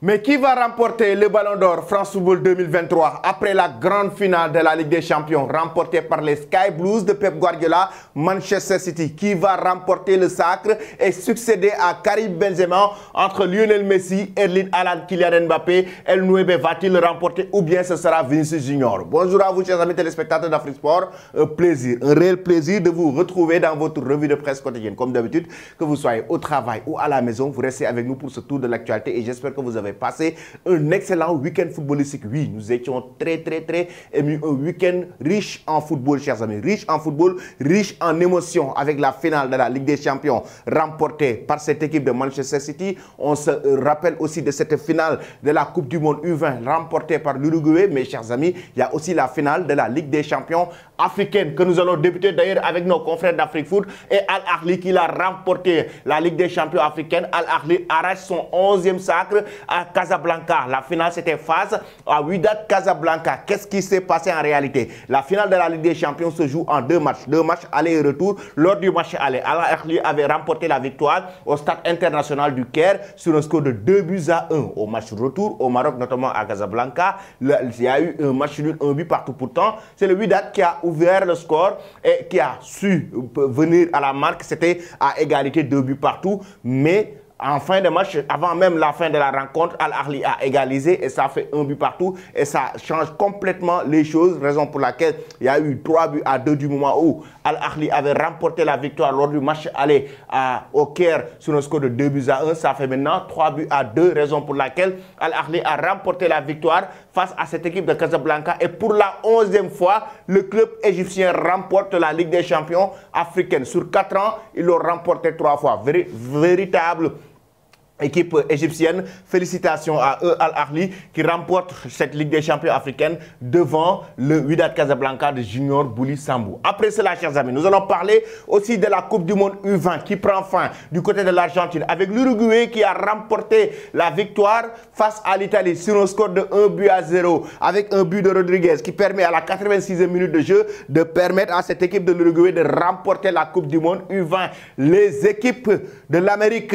Mais qui va remporter le Ballon d'Or France Football 2023 après la grande finale de la Ligue des Champions remportée par les Sky Blues de Pep Guardiola, Manchester City? Qui va remporter le sacre et succéder à Karim Benzema entre Lionel Messi, Erling Haaland, Kylian Mbappé? El Nueve va-t-il le remporter ou bien ce sera Vinicius Junior? Bonjour à vous chers amis téléspectateurs d'Afrique Sport. Un plaisir, un réel plaisir de vous retrouver dans votre revue de presse quotidienne. Comme d'habitude, que vous soyez au travail ou à la maison, vous restez avec nous pour ce tour de l'actualité et j'espère que vous avez passé un excellent week-end footballistique. Oui, nous étions très émus. Un week-end riche en football, chers amis. Riche en football, riche en émotions avec la finale de la Ligue des Champions remportée par cette équipe de Manchester City. On se rappelle aussi de cette finale de la Coupe du Monde U20 remportée par l'Uruguay. Mais chers amis, il y a aussi la finale de la Ligue des Champions africaine que nous allons débuter d'ailleurs avec nos confrères d'Afrique Foot et Al Ahly qui l'a remporté. La Ligue des Champions africaine, Al Ahly arrache son 11e sacre à Casablanca. La finale c'était face à Wydad Casablanca. Qu'est-ce qui s'est passé en réalité? La finale de la Ligue des Champions se joue en deux matchs aller et retour. Lors du match aller, Al Ahly avait remporté la victoire au stade international du Caire sur un score de 2-1. Au match retour au Maroc, notamment à Casablanca, il y a eu un match nul, un but partout. Pourtant, c'est le Wydad qui a ouvert le score et qui a su venir à la marque. C'était à égalité, 2 buts partout. Mais en fin de match, avant même la fin de la rencontre, Al Ahly a égalisé et ça fait 1 but partout. Et ça change complètement les choses, raison pour laquelle il y a eu 3-2 du moment où Al Ahly avait remporté la victoire lors du match aller au Caire sur un score de 2-1. Ça fait maintenant 3-2, raison pour laquelle Al Ahly a remporté la victoire face à cette équipe de Casablanca. Et pour la 11e fois, le club égyptien remporte la Ligue des Champions africaine. Sur 4 ans, ils l'ont remporté 3 fois. Véritable équipe égyptienne, félicitations à eux, Al Ahly, qui remporte cette Ligue des Champions africaine devant le Wydad Casablanca de Junior Bouli Sambou. Après cela, chers amis, nous allons parler aussi de la Coupe du Monde U20 qui prend fin du côté de l'Argentine avec l'Uruguay qui a remporté la victoire face à l'Italie sur un score de 1-0 avec un but de Rodriguez qui permet à la 86e minute de jeu de permettre à cette équipe de l'Uruguay de remporter la Coupe du Monde U20. Les équipes de l'Amérique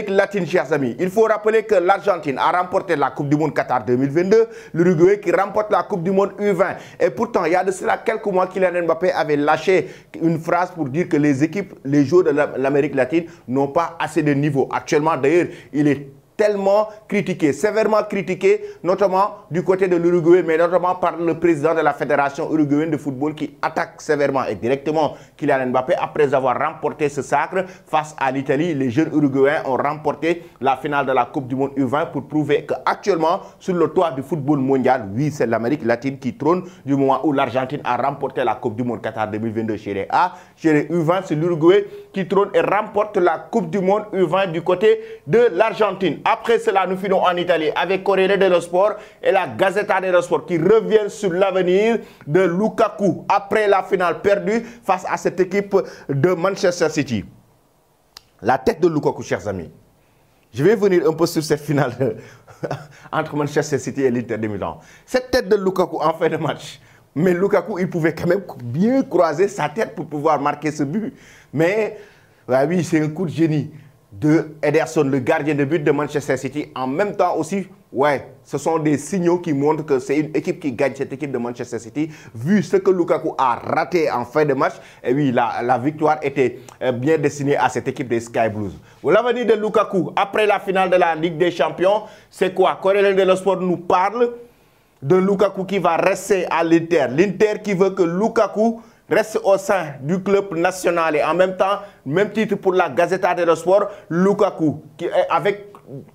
latine, chers amis. Il faut rappeler que l'Argentine a remporté la Coupe du Monde Qatar 2022, l'Uruguay qui remporte la Coupe du Monde U20. Et pourtant, il y a de cela quelques mois, Kylian Mbappé avait lâché une phrase pour dire que les joueurs de l'Amérique latine n'ont pas assez de niveau. Actuellement, d'ailleurs, il est tellement critiqué, sévèrement critiqué, notamment du côté de l'Uruguay, mais notamment par le président de la Fédération uruguayenne de football qui attaque sévèrement et directement Kylian Mbappé après avoir remporté ce sacre face à l'Italie. Les jeunes Uruguayens ont remporté la finale de la Coupe du Monde U20 pour prouver qu'actuellement, sur le toit du football mondial, oui, c'est l'Amérique latine qui trône du moment où l'Argentine a remporté la Coupe du Monde Qatar 2022 chez les A. Chez les U20, c'est l'Uruguay qui trône et remporte la Coupe du Monde U20 du côté de l'Argentine. Après cela, nous finissons en Italie avec Corriere dello Sport et la Gazzetta dello Sport qui reviennent sur l'avenir de Lukaku après la finale perdue face à cette équipe de Manchester City. La tête de Lukaku, chers amis. Je vais venir un peu sur cette finale entre Manchester City et l'Inter de Milan. Cette tête de Lukaku en fin de match. Mais Lukaku, il pouvait quand même bien croiser sa tête pour pouvoir marquer ce but. Mais oui, c'est un coup de génie de Ederson, le gardien de but de Manchester City. En même temps aussi, ce sont des signaux qui montrent que c'est une équipe qui gagne, cette équipe de Manchester City. Vu ce que Lukaku a raté en fin de match, et oui, la victoire était bien destinée à cette équipe des Sky Blues. L'avenir de Lukaku, après la finale de la Ligue des Champions, c'est quoi? Corriere dello Sport nous parle de Lukaku qui va rester à l'Inter. L'Inter qui veut que Lukaku reste au sein du club national et en même temps, même titre pour la Gazzetta dello Sport, Lukaku, qui est avec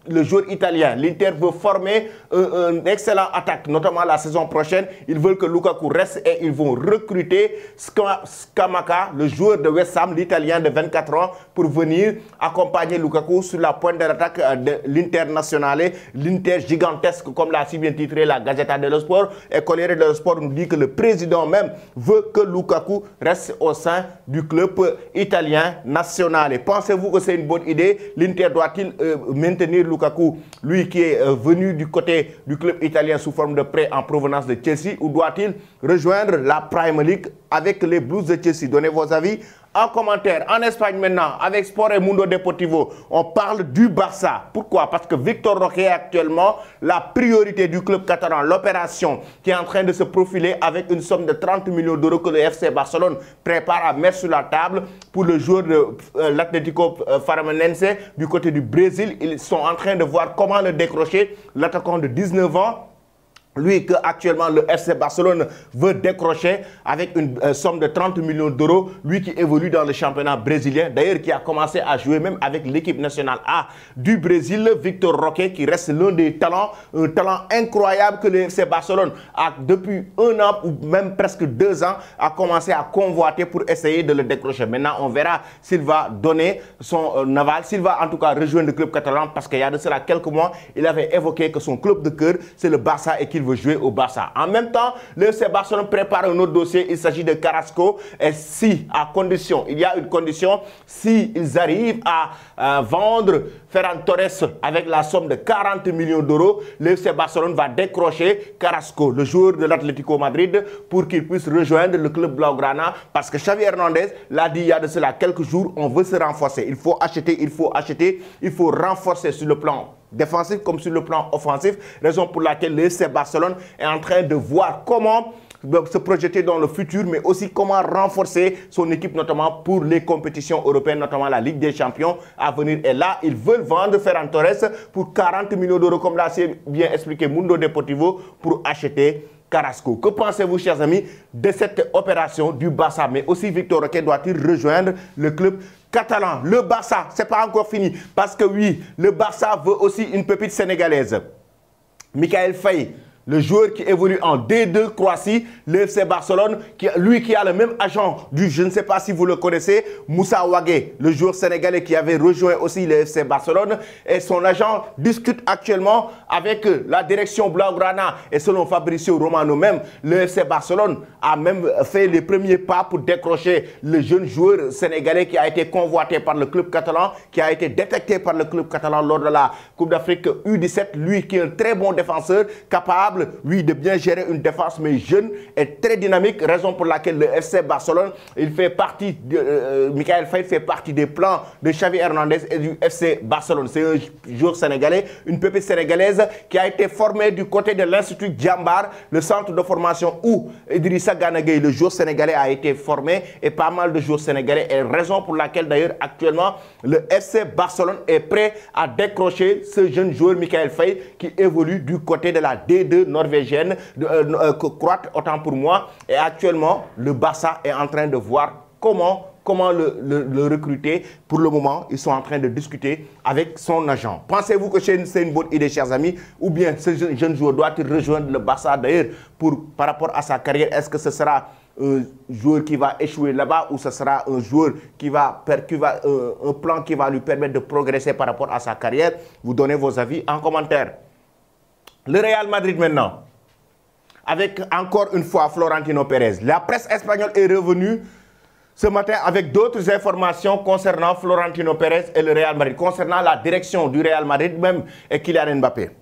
le joueur italien. L'Inter veut former un excellent attaque, notamment la saison prochaine. Ils veulent que Lukaku reste et ils vont recruter Scamacca, le joueur de West Ham, l'Italien de 24 ans, pour venir accompagner Lukaku sur la pointe de l'attaque de l'Internationale. L'Inter gigantesque, comme l'a si bien titré la Gazzetta dello Sport. Et Corriere dello Sport nous dit que le président même veut que Lukaku reste au sein du club italien national. Pensez-vous que c'est une bonne idée? L'Inter doit-il maintenir Lukaku, lui qui est venu du côté du club italien sous forme de prêt en provenance de Chelsea, ou doit-il rejoindre la Premier League avec les Blues de Chelsea? Donnez vos avis En commentaire, en Espagne maintenant, avec Sport et Mundo Deportivo, on parle du Barça. Pourquoi? Parce que Victor Roque est actuellement la priorité du club catalan. L'opération qui est en train de se profiler avec une somme de 30 millions d'euros que le FC Barcelone prépare à mettre sur la table pour le joueur de l'Atlético Faramonense du côté du Brésil. Ils sont en train de voir comment le décrocher. L'attaquant de 19 ans. Lui que actuellement le FC Barcelone veut décrocher avec une somme de 30 millions d'euros. Lui qui évolue dans le championnat brésilien. D'ailleurs qui a commencé à jouer même avec l'équipe nationale A du Brésil. Victor Roque qui reste l'un des talents. Un talent incroyable que le FC Barcelone a depuis 1 an ou même presque 2 ans a commencé à convoiter pour essayer de le décrocher. Maintenant on verra s'il va donner son aval. S'il va en tout cas rejoindre le club catalan. Parce qu'il y a de cela quelques mois il avait évoqué que son club de cœur c'est le Barça et qu'il veut jouer au Barça. En même temps, le FC Barcelone prépare un autre dossier. Il s'agit de Carrasco. Et si, à condition, il y a une condition, si ils arrivent à vendre Ferran Torres avec la somme de 40 millions d'euros, le FC Barcelone va décrocher Carrasco, le joueur de l'Atlético Madrid, pour qu'il puisse rejoindre le club Blaugrana. Parce que Xavi Hernandez l'a dit il y a de cela quelques jours, on veut se renforcer. Il faut acheter, il faut acheter, il faut renforcer sur le plan défensif comme sur le plan offensif, raison pour laquelle le FC Barcelone est en train de voir comment se projeter dans le futur, mais aussi comment renforcer son équipe, notamment pour les compétitions européennes, notamment la Ligue des Champions à venir. Et là, ils veulent vendre Ferran Torres pour 40 millions d'euros, comme l'a bien expliqué Mundo Deportivo, pour acheter Carrasco. Que pensez-vous, chers amis, de cette opération du Barça? Mais aussi, Victor Roque doit-il rejoindre le club catalan? Le Barça, ce n'est pas encore fini. Parce que oui, le Barça veut aussi une pépite sénégalaise. Michael Faye, le joueur qui évolue en D2 Croatie, le FC Barcelone, lui qui a le même agent du, je ne sais pas si vous le connaissez, Moussa Wagué, le joueur sénégalais qui avait rejoint aussi le FC Barcelone. Et son agent discute actuellement avec la direction Blaugrana. Et selon Fabricio Romano même, le FC Barcelone a même fait les premiers pas pour décrocher le jeune joueur sénégalais qui a été convoité par le club catalan, qui a été détecté par le club catalan lors de la Coupe d'Afrique U17. Lui qui est un très bon défenseur, capable oui, de bien gérer une défense, mais jeune et très dynamique, raison pour laquelle le FC Barcelone, il fait partie, Michael Faye fait partie des plans de Xavi Hernandez et du FC Barcelone. C'est un joueur sénégalais, une pépite sénégalaise qui a été formée du côté de l'Institut Djambar, le centre de formation où Idrissa Gana Gueye, le joueur sénégalais, a été formé, et pas mal de joueurs sénégalais, et raison pour laquelle d'ailleurs actuellement le FC Barcelone est prêt à décrocher ce jeune joueur Michael Faye qui évolue du côté de la D2 norvégienne, croate autant pour moi. Et actuellement, le Barça est en train de voir comment le recruter. Pour le moment, ils sont en train de discuter avec son agent. Pensez-vous que c'est une bonne idée, chers amis? Ou bien ce jeune joueur doit-il rejoindre le Barça d'ailleurs par rapport à sa carrière? Est-ce que ce sera un joueur qui va échouer là-bas ou ce sera un joueur un plan qui va lui permettre de progresser par rapport à sa carrière? Vous donnez vos avis en commentaire. Le Real Madrid maintenant, avec encore une fois Florentino Pérez. La presse espagnole est revenue ce matin avec d'autres informations concernant Florentino Pérez et le Real Madrid, concernant la direction du Real Madrid même et Kylian Mbappé.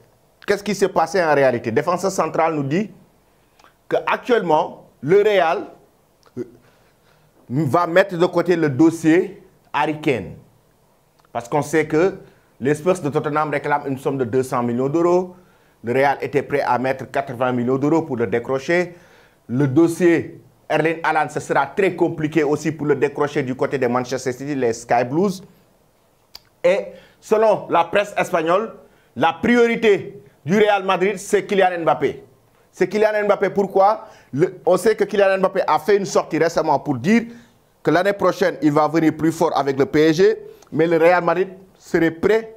Qu'est-ce qui s'est passé en réalité? Défenseur central nous dit qu'actuellement, le Real va mettre de côté le dossier Harry Kane. Parce qu'on sait que les Spurs de Tottenham réclament une somme de 200 millions d'euros. Le Real était prêt à mettre 80 millions d'euros pour le décrocher. Le dossier Erling Haaland, ce sera très compliqué aussi pour le décrocher du côté de Manchester City, les Sky Blues. Et selon la presse espagnole, la priorité du Real Madrid, c'est Kylian Mbappé. C'est Kylian Mbappé, pourquoi? On sait que Kylian Mbappé a fait une sortie récemment pour dire que l'année prochaine, il va venir plus fort avec le PSG, mais le Real Madrid serait prêt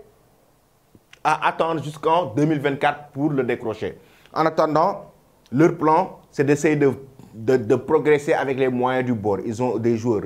à attendre jusqu'en 2024 pour le décrocher. En attendant, leur plan, c'est d'essayer de progresser avec les moyens du bord. Ils ont des joueurs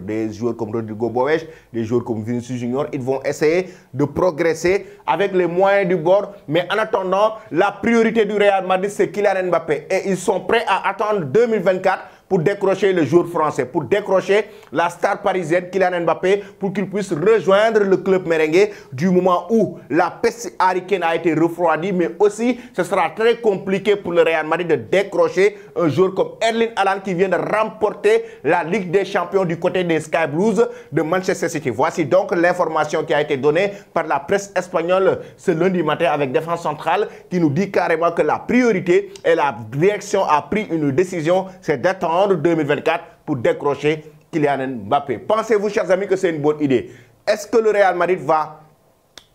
comme Rodrigo Boes, des joueurs comme Vinicius Junior. Ils vont essayer de progresser avec les moyens du bord. Mais en attendant, la priorité du Real Madrid, c'est Kylian Mbappé. Et ils sont prêts à attendre 2024 pour décrocher le joueur français, pour décrocher la star parisienne Kylian Mbappé, pour qu'il puisse rejoindre le club merengue du moment où la peste haricaine a été refroidie, mais aussi ce sera très compliqué pour le Real Madrid de décrocher un joueur comme Erling Haaland qui vient de remporter la Ligue des Champions du côté des Sky Blues de Manchester City. Voici donc l'information qui a été donnée par la presse espagnole ce lundi matin avec Défense Centrale qui nous dit carrément que la priorité et la direction a pris une décision, c'est d'attendre 2024 pour décrocher Kylian Mbappé. Pensez-vous, chers amis, que c'est une bonne idée? Est-ce que le Real Madrid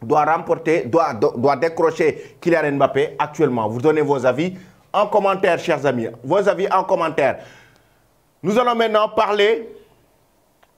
doit décrocher Kylian Mbappé actuellement? Vous donnez vos avis en commentaire, chers amis. Vos avis en commentaire. Nous allons maintenant parler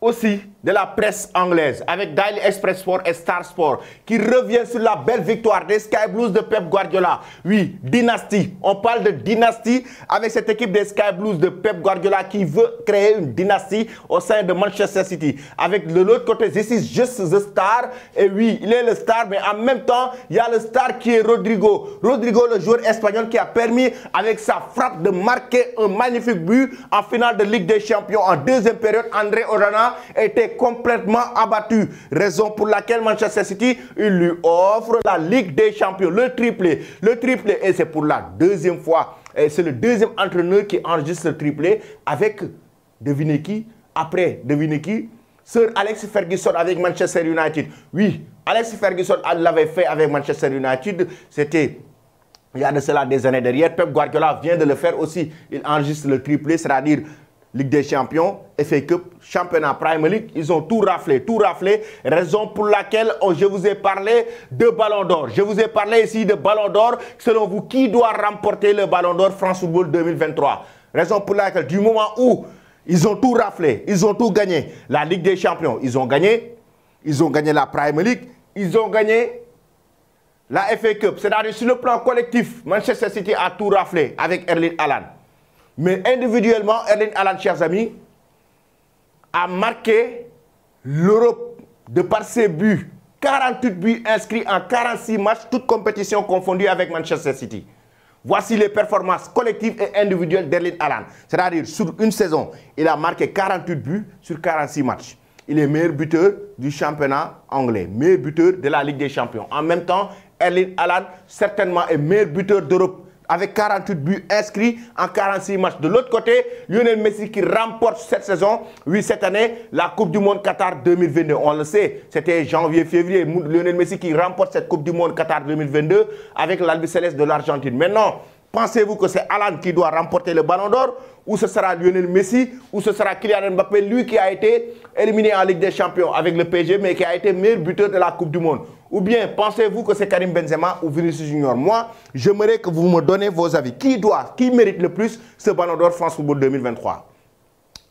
aussi de la presse anglaise avec Daily Express Sport et Star Sport qui revient sur la belle victoire des Sky Blues de Pep Guardiola. Oui, dynastie. On parle de dynastie avec cette équipe des Sky Blues de Pep Guardiola qui veut créer une dynastie au sein de Manchester City. Avec de l'autre côté, this is just the star. Et oui, il est le star, mais en même temps, il y a le star qui est Rodrigo. Rodrigo, le joueur espagnol qui a permis avec sa frappe de marquer un magnifique but en finale de Ligue des Champions. En deuxième période, André Onana était complètement abattu. Raison pour laquelle Manchester City il lui offre la Ligue des Champions, le triplé. Le triplé, et c'est pour la deuxième fois. C'est le deuxième entraîneur qui enregistre le triplé avec, devinez qui, après, devinez qui, Sir Alex Ferguson avec Manchester United. Oui, Alex Ferguson l'avait fait avec Manchester United. C'était il y a de cela des années derrière. Pep Guardiola vient de le faire aussi. Il enregistre le triplé, c'est-à-dire Ligue des Champions, FA Cup, Championnat Premier League, ils ont tout raflé, raison pour laquelle je vous ai parlé de Ballon d'Or. Je vous ai parlé ici de Ballon d'Or. Selon vous, qui doit remporter le Ballon d'Or France Football 2023? Raison pour laquelle, du moment où ils ont tout raflé, ils ont tout gagné, la Ligue des Champions, ils ont gagné la Premier League, ils ont gagné la FA Cup. C'est-à-dire sur le plan collectif, Manchester City a tout raflé avec Erling Haaland. Mais individuellement, Erling Haaland, chers amis, a marqué l'Europe de par ses buts. 48 buts inscrits en 46 matchs, toutes compétitions confondues avec Manchester City. Voici les performances collectives et individuelles d'Erling Haaland. C'est-à-dire, sur une saison, il a marqué 48 buts sur 46 matchs. Il est meilleur buteur du championnat anglais, meilleur buteur de la Ligue des Champions. En même temps, Erling Haaland, certainement, est meilleur buteur d'Europe avec 48 buts inscrits en 46 matchs. De l'autre côté, Lionel Messi qui remporte cette saison, oui, cette année, la Coupe du Monde Qatar 2022. On le sait, c'était janvier-février. Lionel Messi qui remporte cette Coupe du Monde Qatar 2022 avec l'Albiceleste de l'Argentine. Maintenant, pensez-vous que c'est Haaland qui doit remporter le Ballon d'Or ou ce sera Lionel Messi ou ce sera Kylian Mbappé, lui qui a été éliminé en Ligue des Champions avec le PSG mais qui a été meilleur buteur de la Coupe du Monde? Ou bien pensez-vous que c'est Karim Benzema ou Vinicius Junior? Moi, j'aimerais que vous me donnez vos avis. Qui mérite le plus ce Ballon d'Or France Football 2023?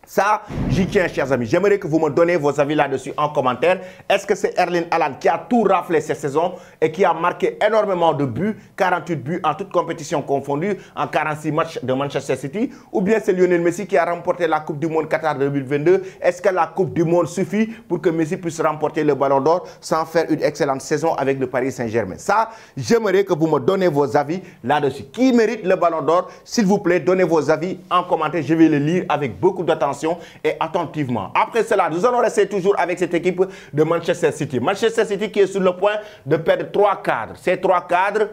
Ça, j'y tiens, chers amis. J'aimerais que vous me donnez vos avis là-dessus en commentaire. Est-ce que c'est Erling Haaland qui a tout raflé cette saison et qui a marqué énormément de buts, 48 buts en toutes compétitions confondues, en 46 matchs de Manchester City? Ou bien c'est Lionel Messi qui a remporté la Coupe du Monde Qatar 2022? Est-ce que la Coupe du Monde suffit pour que Messi puisse remporter le Ballon d'Or sans faire une excellente saison avec le Paris Saint-Germain? Ça, j'aimerais que vous me donnez vos avis là-dessus. Qui mérite le Ballon d'Or? S'il vous plaît, donnez vos avis en commentaire. Je vais le lire avec beaucoup d'attention et attentivement. Après cela, nous allons rester toujours avec cette équipe de Manchester City. Manchester City qui est sur le point de perdre 3 cadres. Ces 3 cadres,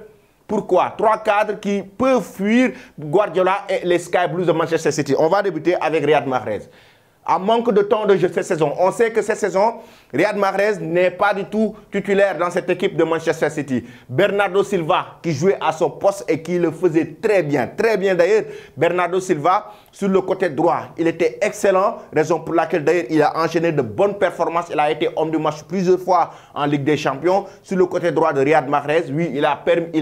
pourquoi? 3 cadres qui peuvent fuir Guardiola et les Sky Blues de Manchester City. On va débuter avec Riyad Mahrez. En manque de temps de jeu cette saison, on sait que cette saison, Riyad Mahrez n'est pas du tout titulaire dans cette équipe de Manchester City. Bernardo Silva qui jouait à son poste et qui le faisait très bien d'ailleurs. Bernardo Silva sur le côté droit, il était excellent, raison pour laquelle d'ailleurs il a enchaîné de bonnes performances. Il a été homme du match plusieurs fois en Ligue des Champions. Sur le côté droit de Riyad Mahrez, oui, il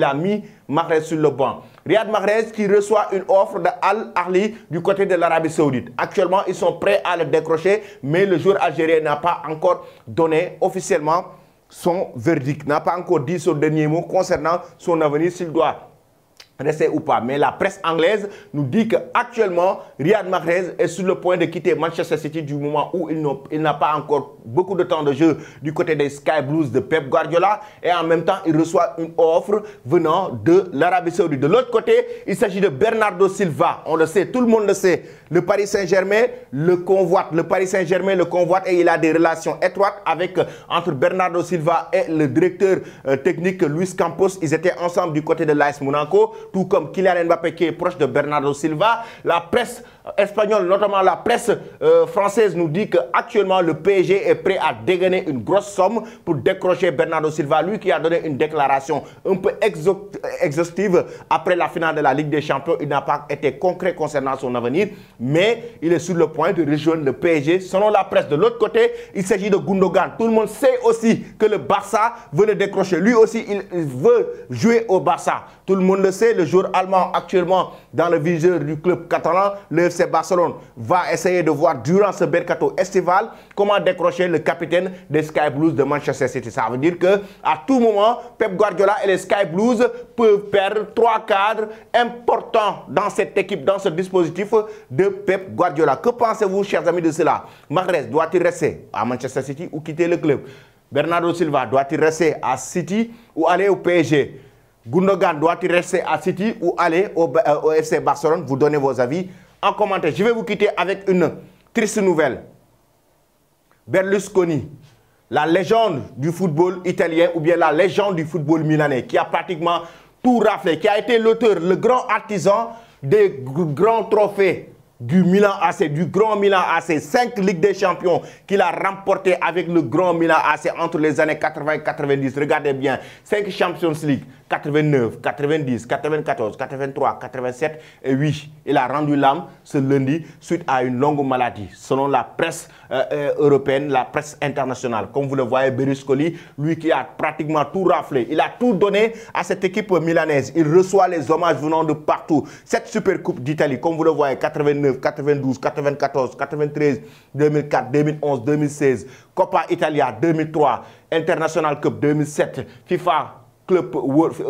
a mis Mahrez sur le banc. Riyad Mahrez qui reçoit une offre de Al Ahly du côté de l'Arabie Saoudite. Actuellement, ils sont prêts à le décrocher, mais le joueur algérien n'a pas encore donné officiellement son verdict, n'a pas encore dit son dernier mot concernant son avenir, s'il doit rester ou pas. Mais la presse anglaise nous dit qu'actuellement, Riyad Mahrez est sur le point de quitter Manchester City du moment où il n'a pas encore beaucoup de temps de jeu du côté des Sky Blues de Pep Guardiola. Et en même temps, il reçoit une offre venant de l'Arabie Saoudite. De l'autre côté, il s'agit de Bernardo Silva. On le sait, tout le monde le sait. Le Paris Saint-Germain le convoite. Le Paris Saint-Germain le convoite et il a des relations étroites entre Bernardo Silva et le directeur technique Luis Campos. Ils étaient ensemble du côté de l'AS Monaco. Tout comme Kylian Mbappé qui est proche de Bernardo Silva. La presse espagnole, notamment la presse française, nous dit qu'actuellement le PSG est prêt à dégainer une grosse somme pour décrocher Bernardo Silva. Lui qui a donné une déclaration un peu exhaustive après la finale de la Ligue des Champions. Il n'a pas été concret concernant son avenir, mais il est sur le point de rejoindre le PSG. Selon la presse de l'autre côté, il s'agit de Gundogan. Tout le monde sait aussi que le Barça veut le décrocher. Lui aussi, il veut jouer au Barça. Tout le monde le sait, le joueur allemand actuellement dans le viseur du club catalan, le FC Barcelone, va essayer de voir durant ce mercato estival comment décrocher le capitaine des Sky Blues de Manchester City. Ça veut dire qu'à tout moment, Pep Guardiola et les Sky Blues peuvent perdre 3 cadres importants dans cette équipe, dans ce dispositif de Pep Guardiola. Que pensez-vous, chers amis, de cela? Mahrez doit-il rester à Manchester City ou quitter le club? Bernardo Silva doit-il rester à City ou aller au PSG? Gundogan doit-il rester à City ou aller au FC Barcelone? Vous donnez vos avis en commentaire. Je vais vous quitter avec une triste nouvelle. Berlusconi, la légende du football italien ou bien la légende du football milanais, qui a pratiquement tout raflé, qui a été l'auteur, le grand artisan des grands trophées du Milan AC, du Grand Milan AC, 5 Ligues des Champions qu'il a remporté avec le Grand Milan AC entre les années 80 et 90. Regardez bien, 5 Champions League, 89, 90, 94, 83, 87 et 8. Il a rendu l'âme ce lundi suite à une longue maladie. Selon la presse européenne, la presse internationale. Comme vous le voyez, Berlusconi, lui qui a pratiquement tout raflé, il a tout donné à cette équipe milanaise. Il reçoit les hommages venant de partout. Cette Super Coupe d'Italie, comme vous le voyez, 89, 92, 94, 93, 2004, 2011, 2016, Coppa Italia 2003, International Cup 2007, FIFA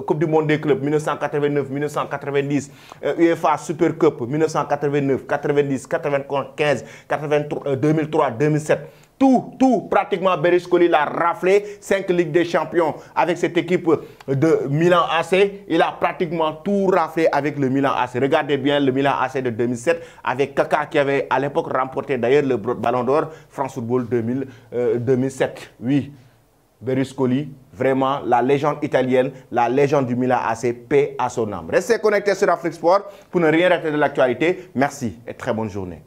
Coupe du Monde des clubs 1989, 1990, UEFA Super Cup 1989, 90, 95, 83, 2003, 2007. Tout, pratiquement Berlusconi l'a raflé. 5 Ligues des Champions avec cette équipe de Milan AC. Il a pratiquement tout raflé avec le Milan AC. Regardez bien le Milan AC de 2007 avec Kaka qui avait à l'époque remporté d'ailleurs le Ballon d'Or France Football 2007. Oui, Berlusconi, vraiment la légende italienne, la légende du Milan AC, paix à son âme. Restez connectés sur Afrique Sport pour ne rien rater de l'actualité. Merci et très bonne journée.